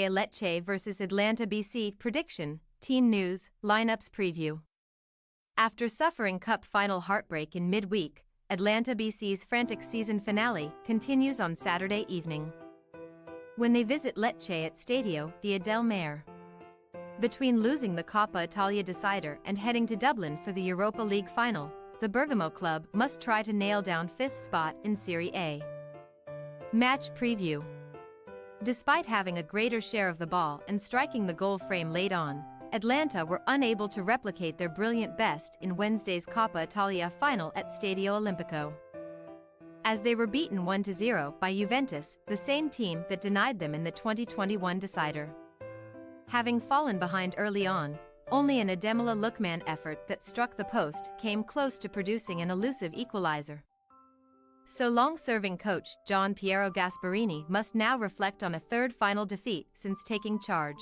Serie A Lecce vs Atalanta BC prediction, team news, lineups preview. After suffering cup final heartbreak in midweek, Atalanta BC's frantic season finale continues on Saturday evening, when they visit Lecce at Stadio Via del Mare. Between losing the Coppa Italia decider and heading to Dublin for the Europa League final, the Bergamo club must try to nail down 5th spot in Serie A. Match preview. Despite having a greater share of the ball and striking the goal frame late on, Atalanta were unable to replicate their brilliant best in Wednesday's Coppa Italia final at Stadio Olimpico, as they were beaten 1-0 by Juventus, the same team that denied them in the 2021 decider. Having fallen behind early on, only an Ademola Lookman effort that struck the post came close to producing an elusive equalizer. So long-serving coach Gian Piero Gasperini must now reflect on a third final defeat since taking charge.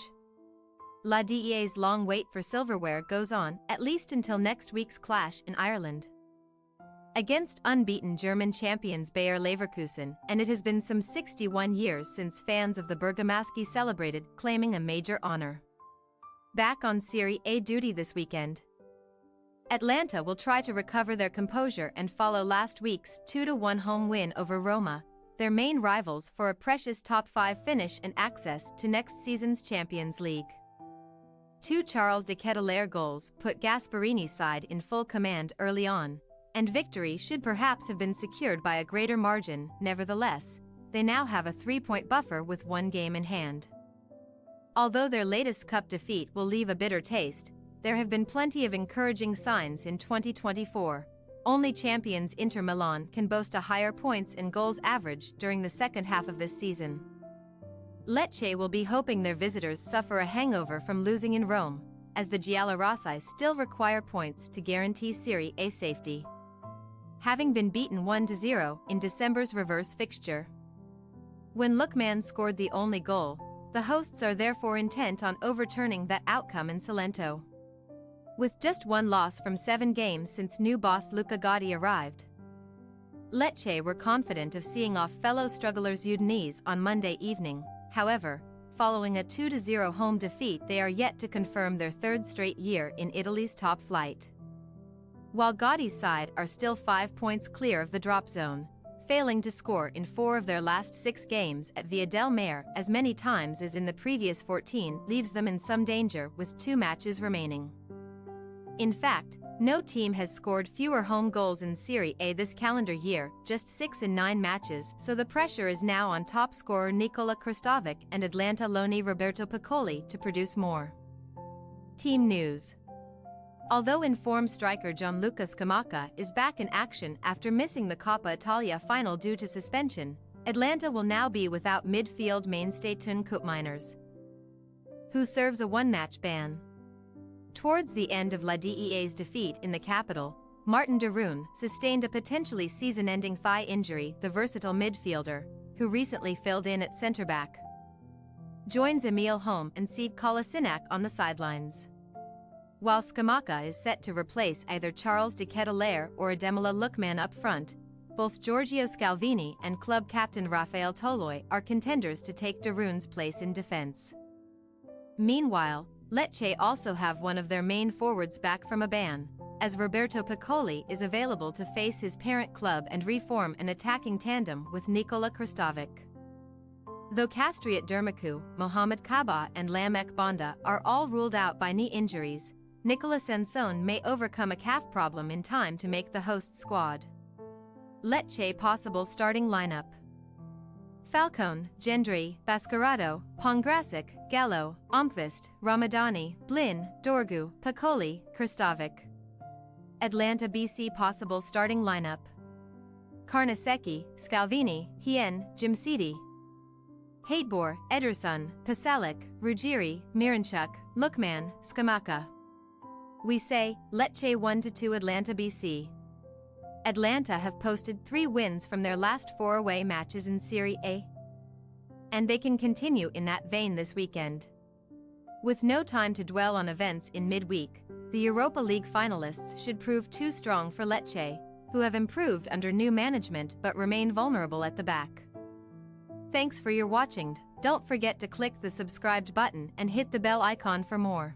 La DEA's long wait for silverware goes on, at least until next week's clash in Ireland against unbeaten German champions Bayer Leverkusen, and it has been some 61 years since fans of the Bergamaschi celebrated claiming a major honor. Back on Serie A duty this weekend, Atalanta will try to recover their composure and follow last week's 2-1 home win over Roma, their main rivals for a precious top 5 finish and access to next season's Champions League. 2 Charles de Ketelaere goals put Gasperini's side in full command early on, and victory should perhaps have been secured by a greater margin. Nevertheless, they now have a 3-point buffer with 1 game in hand. Although their latest cup defeat will leave a bitter taste, there have been plenty of encouraging signs in 2024. Only champions Inter Milan can boast a higher points and goals average during the second half of this season. Lecce will be hoping their visitors suffer a hangover from losing in Rome, as the Giallorossi still require points to guarantee Serie A safety, having been beaten 1-0 in December's reverse fixture, when Lookman scored the only goal. The hosts are therefore intent on overturning that outcome in Salento, with just 1 loss from 7 games since new boss Luca Gotti arrived. Lecce were confident of seeing off fellow strugglers Udinese on Monday evening. However, following a 2-0 home defeat, they are yet to confirm their 3rd straight year in Italy's top flight, while Gotti's side are still 5 points clear of the drop zone, failing to score in 4 of their last 6 games at Via del Mare as many times as in the previous 14 leaves them in some danger with 2 matches remaining. In fact, no team has scored fewer home goals in Serie A this calendar year, just 6 in 9 matches, so the pressure is now on top scorer Nikola Kristovic and Atalanta loanee Roberto Piccoli to produce more. Team news. Although informed striker Gianluca Scamacca is back in action after missing the Coppa Italia final due to suspension, Atalanta will now be without midfield mainstay Tun Koopmeiners, who serves a 1-match ban. Towards the end of La DEA's defeat in the capital, Martin de Roon sustained a potentially season-ending thigh injury. The versatile midfielder, who recently filled in at centre-back, joins Emile Holm and Sead Kolasinac on the sidelines, while Scamacca is set to replace either Charles de Ketelaere or Ademola Lookman up front. Both Giorgio Scalvini and club captain Rafael Toloi are contenders to take de Roon's place in defence. Meanwhile, Lecce also have one of their main forwards back from a ban, as Roberto Piccoli is available to face his parent club and reform an attacking tandem with Nikola Kristovic. Though Castriot Dermaku, Mohamed Kaba and Lamek Bonda are all ruled out by knee injuries, Nicolas Sansone may overcome a calf problem in time to make the host squad. Lecce possible starting lineup: Falcone, Gendry, Bascarado, Pongrasic, Gallo, Omqvist, Ramadani, Blin, Dorgu, Piccoli, Kristovic. Atalanta BC possible starting lineup: Carnesecchi, Scalvini, Hien, Jimsiti, Hatebor, Ederson, Pasalic, Ruggieri, Miranchuk, Lookman, Scamacca. We say, Lecce 1-2 Atalanta BC. Atalanta have posted 3 wins from their last 4 away matches in Serie A, and they can continue in that vein this weekend. With no time to dwell on events in midweek, the Europa League finalists should prove too strong for Lecce, who have improved under new management but remain vulnerable at the back. Thanks for your watching. Don't forget to click the subscribed button and hit the bell icon for more.